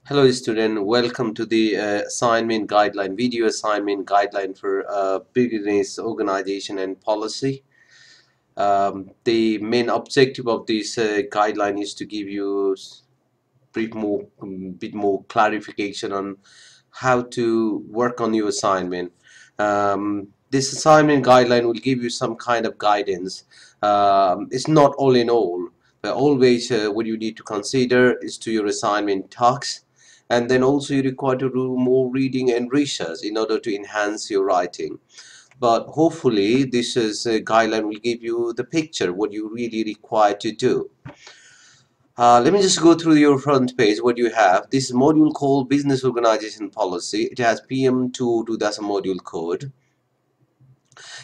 Hello student, welcome to the assignment guideline, video assignment guideline for business organization and policy. The main objective of this guideline is to give you bit more clarification on how to work on your assignment. This assignment guideline will give you some kind of guidance. It's not all in all, but always what you need to consider is to your assignment tasks, and then also you require to do more reading and research in order to enhance your writing. But hopefully this is a guideline will give you the picture what you really require to do. Let me just go through your front page. What you have, this module called Business Organization Policy. It has PM222, that's a module code.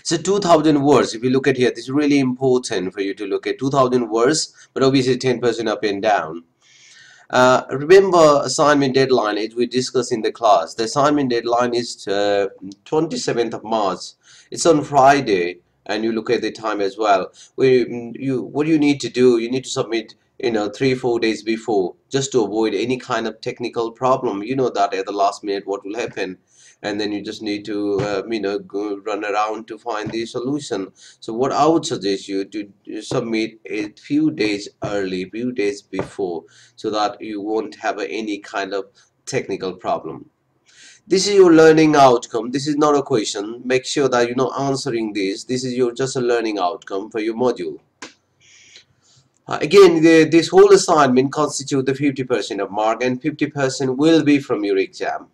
So 2000 words. If you look at here, this is really important for you to look at 2000 words, but obviously 10% up and down. Remember assignment deadline, as we discussed in the class. The assignment deadline is 27th of March. It's on Friday, and you look at the time as well. What you need to do, you need to submit 3-4 days before, just to avoid any kind of technical problem. You know that at the last minute what will happen, and then you just need to go run around to find the solution. So what I would suggest you to submit a few days early, few days before, so that you won't have any kind of technical problem. This is your learning outcome. This is not a question. Make sure that you're not answering this. This is your just a learning outcome for your module. Again, this whole assignment constitutes the 50% of mark, and 50% will be from your exam.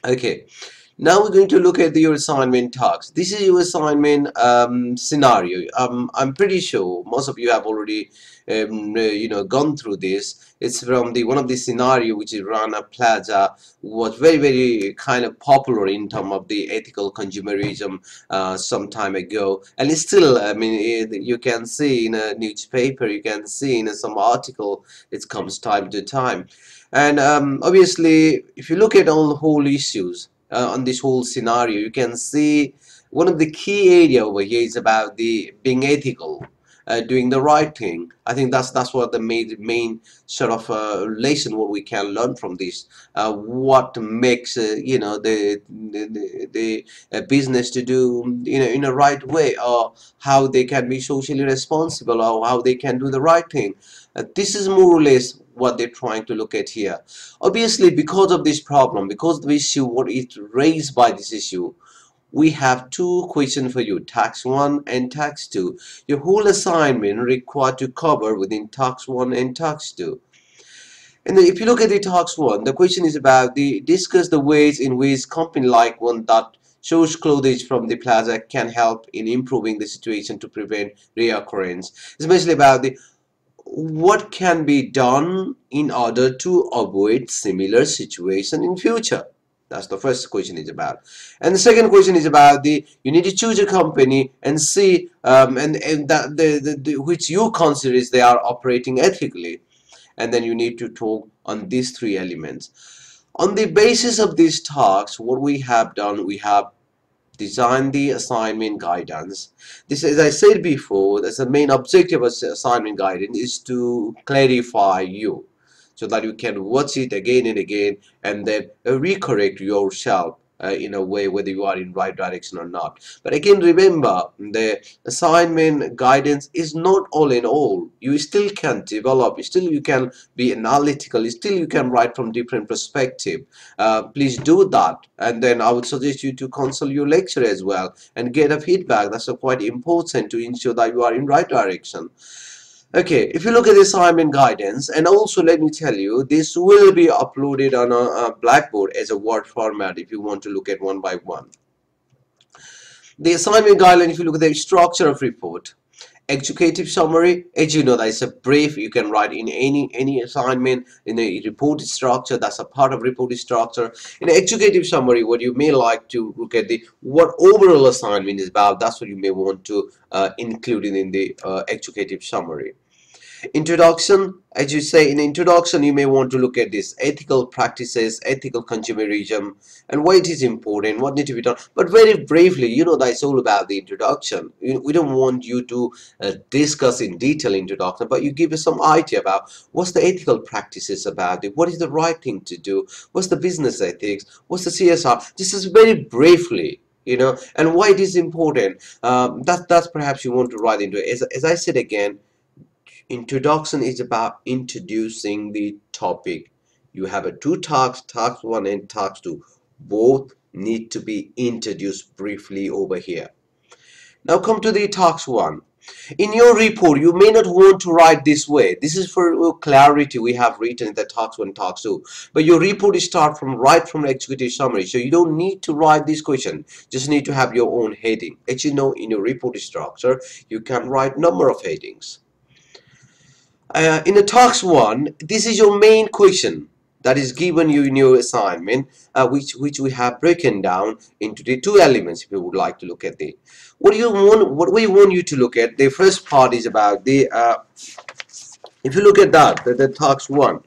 Okay, now we're going to look at your assignment tasks. This is your assignment scenario. I'm pretty sure most of you have already gone through this. It's from the one of the scenario which is Rana Plaza, was very kind of popular in terms of the ethical consumerism some time ago, and it's still, I mean, you can see in a newspaper, you can see in some article, it comes time to time. And obviously, if you look at all the whole issues on this whole scenario, you can see one of the key area over here is about the being ethical, doing the right thing. I think that's what the main sort of lesson what we can learn from this. What makes the business to do in a right way, or how they can be socially responsible, or how they can do the right thing. This is more or less what they're trying to look at here. Obviously, because of this problem, because of the issue what is raised by this issue, we have two questions for you, tax 1 and tax 2. Your whole assignment required to cover within tax 1 and tax 2. And if you look at the tax 1, the question is about discuss the ways in which company like one that source clothes from the plaza can help in improving the situation to prevent reoccurrence. It's basically about what can be done in order to avoid similar situation in future. That's the first question is about. And the second question is about you need to choose a company and see and that which you consider is they are operating ethically, and then you need to talk on these three elements. On the basis of these tasks, what we have done, we have design the assignment guidance. This, as I said before, that's the main objective of assignment guidance, is to clarify you, so that you can watch it again and again, and then recorrect yourself in a way whether you are in right direction or not. But again, remember, the assignment guidance is not all in all. You still can develop, still you can be analytical, still you can write from different perspective. Please do that, and then I would suggest you to consult your lecturer as well and get a feedback. That's quite important to ensure that you are in right direction. Okay, if you look at the assignment guidance, and also let me tell you, this will be uploaded on a Blackboard as a Word format if you want to look at one by one. The assignment guideline, if you look at the structure of report, executive summary, as you know, that is a brief you can write in any assignment. In a report structure, that's a part of report structure. In an executive summary, what you may like to look at what overall assignment is about, that's what you may want to include in the executive summary. Introduction, as you say in introduction, you may want to look at this ethical practices, ethical consumerism, and why it is important, what need to be done. But very briefly, that's all about the introduction. We don't want you to discuss in detail introduction, but you give us some idea about what's the ethical practices about it, what is the right thing to do, what's the business ethics, what's the CSR. This is very briefly, and why it is important. That's perhaps you want to write into it. As I said again, introduction is about introducing the topic. You have a two talks, talks 1 and talks 2. Both need to be introduced briefly over here. Now come to the talks 1. In your report, you may not want to write this way. This is for clarity. We have written the talks 1, talks 2. But your report is start from right from the executive summary. So you don't need to write this question. Just need to have your own heading. As you know, in your report structure, you can write number of headings. In the talks 1, this is your main question that is given you in your assignment, which we have broken down into the 2 elements. If you would like to look at the what we want you to look at, the first part is about the if you look at that, the talks 1,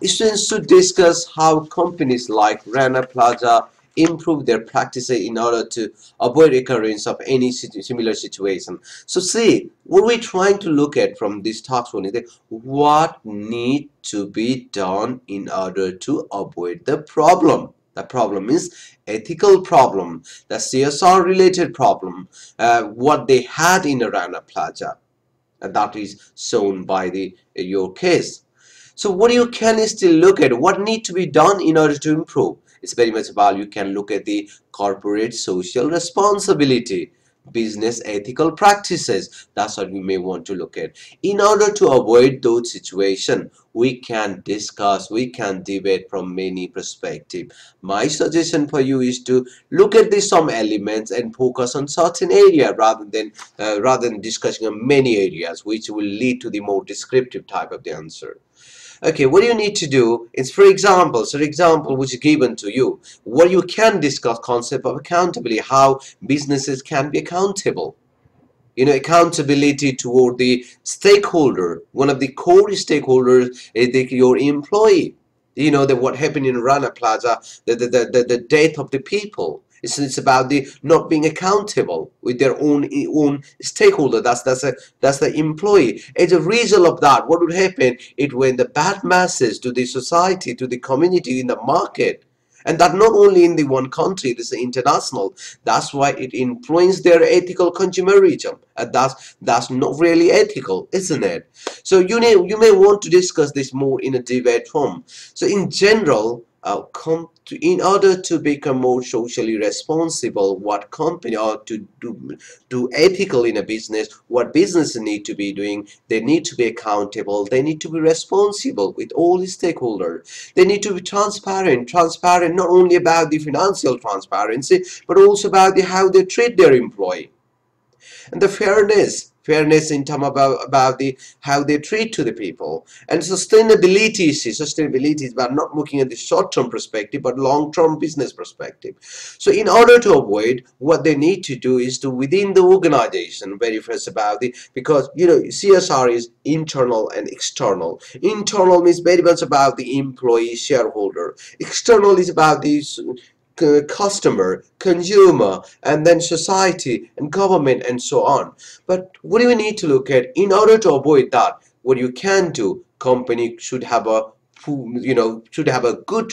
students should discuss how companies like Rana Plaza improve their practices in order to avoid recurrence of any similar situation. So see, what we're trying to look at from this talks 1 is that what need to be done in order to avoid the problem. The problem is ethical problem, the CSR related problem, what they had in Rana Plaza, and that is shown by your case. So what you can still look at, what need to be done in order to improve. It's very much about you can look at the corporate social responsibility, business ethical practices. That's what we may want to look at. In order to avoid those situations, we can discuss, we can debate from many perspectives. My suggestion for you is to look at some elements and focus on certain area rather than discussing on many areas, which will lead to the more descriptive type of the answer. Okay, what you need to do is, for example, which is given to you, what you can discuss concept of accountability, how businesses can be accountable. Accountability toward the stakeholder. One of the core stakeholders is your employee. What happened in Rana Plaza, the death of the people. It's about the not being accountable with their own stakeholder. That's the employee. As a result of that, what would happen? It went the bad message to the society, to the community, in the market. And that not only in the one country, this is international. That's why it influenced their ethical consumerism. And that's not really ethical, isn't it? So you may want to discuss this more in a debate form. So in general, in order to become more socially responsible, what company ought to do ethical in a business, what businesses need to be doing, they need to be accountable, they need to be responsible with all the stakeholders, they need to be transparent not only about the financial transparency, but also about how they treat their employee. And the fairness in terms about how they treat to the people. And sustainability is about not looking at the short-term perspective but long-term business perspective. So in order to avoid, what they need to do is to within the organization very first about because CSR is internal and external. Internal means very much about the employee shareholder. External is about these customer, consumer, and then society and government and so on. But what do we need to look at in order to avoid that? What you can do, company should have a good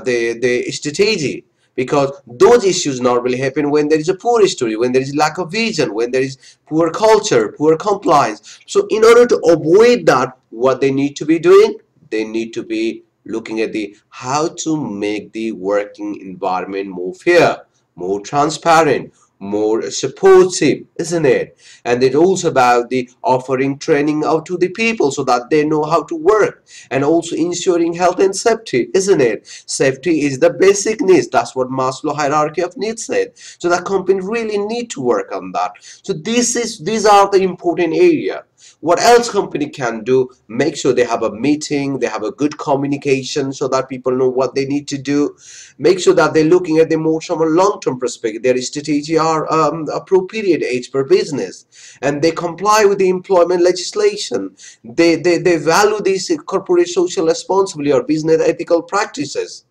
the strategy, because those issues normally happen when there is a poor history, when there is lack of vision, when there is poor culture, poor compliance. So in order to avoid that, what they need to be doing, they need to be looking at how to make the working environment more fair, more transparent, more supportive, isn't it? And it's also about the offering training out to the people so that they know how to work, and also ensuring health and safety, isn't it? Safety is the basic needs. That's what Maslow hierarchy of needs said. So that company really need to work on that. So these are the important area. What else company can do? Make sure they have a meeting, they have a good communication so that people know what they need to do. Make sure that they're looking at the more from a long-term perspective. Their strategy are appropriate age per business, and they comply with the employment legislation. They value these corporate social responsibility or business ethical practices.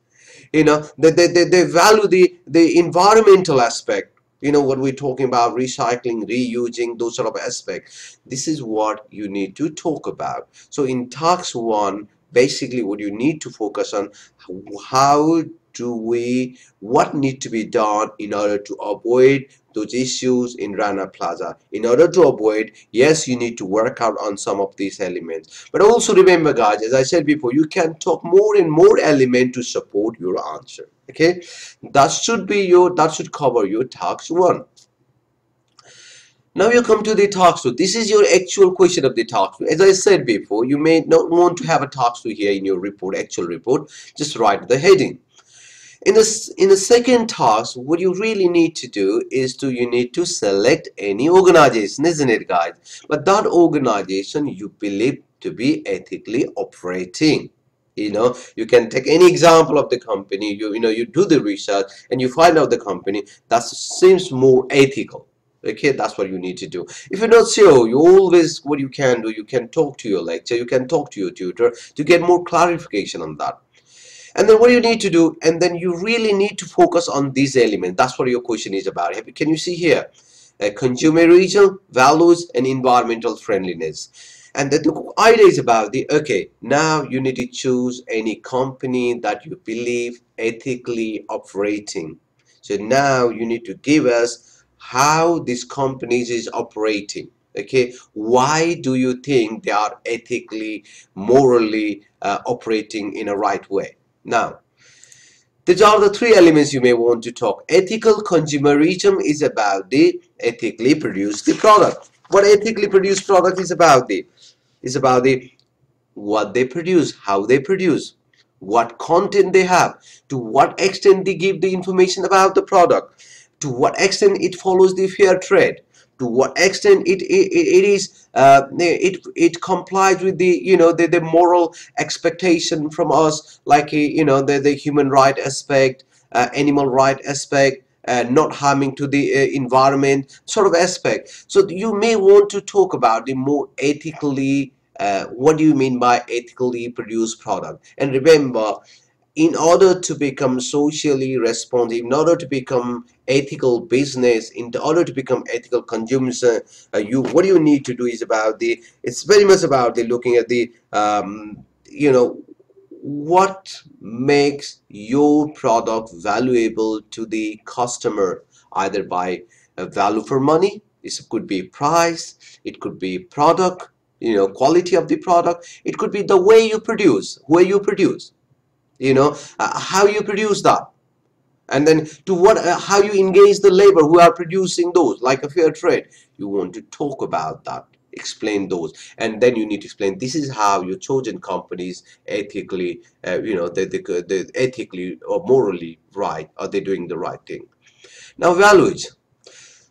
They value the environmental aspect, what we're talking about, recycling, reusing, those sort of aspects. This is what you need to talk about. So in task one, basically what you need to focus on, how do we, what need to be done in order to avoid those issues in Rana Plaza. In order to avoid, yes, you need to work out on some of these elements, but also remember, guys, as I said before, you can talk more and more element to support your answer. Okay, that should cover your task one. Now you come to the task two. This is your actual question of the task two. As I said before, you may not want to have a task two here in your report, actual report. Just write the heading. In the second task, what you really need to do is you need to select any organization, isn't it, guys? But that organization you believe to be ethically operating. You can take any example of the company. You do the research and you find out the company that seems more ethical. Okay, that's what you need to do. If you're not sure, you always, what you can do, you can talk to your lecturer, you can talk to your tutor to get more clarification on that. And then what you need to do, and then you really need to focus on these elements. That's what your question is about. Can you see here? Consumerism, values, and environmental friendliness. And the idea is about okay, now you need to choose any company that you believe ethically operating. So now you need to give us how this company is operating. Okay, why do you think they are ethically, morally operating in a right way? Now, these are the three elements you may want to talk. Ethical consumerism is about the ethically produced the product. What ethically produced product is about the what they produce, how they produce, what content they have, to what extent they give the information about the product, to what extent it follows the fair trade, to what extent it complies with the moral expectation from us, like the human right aspect, animal right aspect, not harming to the environment sort of aspect. So you may want to talk about the more ethically, what do you mean by ethically produced product? And remember, in order to become socially responsive, in order to become ethical business, in order to become ethical consumers, what you need to do is it's very much about looking at what makes your product valuable to the customer, either by value for money. This could be price, it could be product, quality of the product, it could be the way you produce, where you produce, how you produce that, and then to what how you engage the labor who are producing those, like a fair trade. You want to talk about that, explain those, and then you need to explain this is how your chosen companies ethically, they ethically or morally right, are they doing the right thing. Now, values.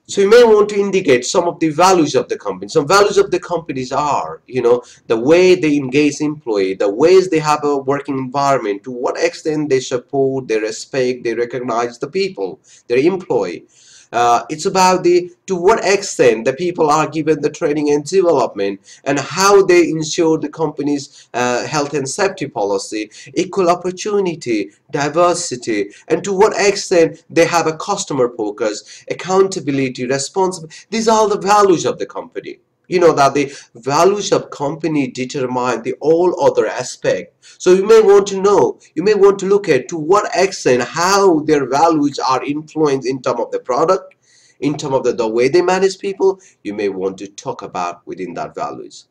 So you may want to indicate some of the values of the company. Some values of the companies are, the way they engage employee, the ways they have a working environment, to what extent they support, they respect, they recognize the people, their employee. It's about to what extent the people are given the training and development, and how they ensure the company's health and safety policy, equal opportunity, diversity, and to what extent they have a customer focus, accountability, responsibility. These are the values of the company. You know that the values of company determine the all other aspect. So you may want to know, you may want to look at to what extent how their values are influenced in terms of the product, in terms of the way they manage people. You may want to talk about within that values.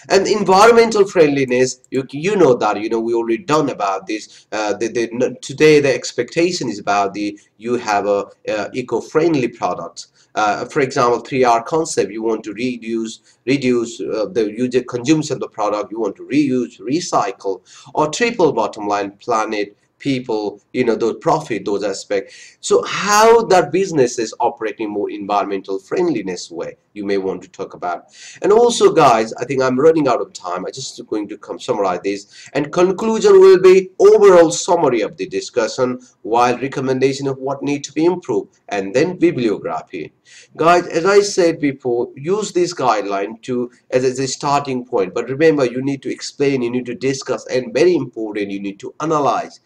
And environmental friendliness, you know that, we already done about this. Today the expectation is about you have a eco-friendly product. For example, 3R concept, you want to reduce the user consumption of the product, you want to reuse, recycle, or triple bottom line, planet, people, those profit, those aspects. So how that business is operating more environmental friendliness way, you may want to talk about. And also, guys, I think I'm running out of time. I just going to come summarize this, and conclusion will be overall summary of the discussion, while recommendation of what need to be improved, and then bibliography. Guys, as I said before, use this guideline to as a starting point, but remember, you need to explain, you need to discuss, and very important, you need to analyze.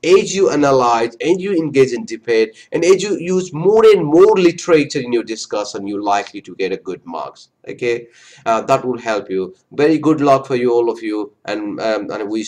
As you analyze and you engage in debate, and as you use more and more literature in your discussion, you're likely to get a good marks. Okay, that will help you. Very good luck for you, all of you, and we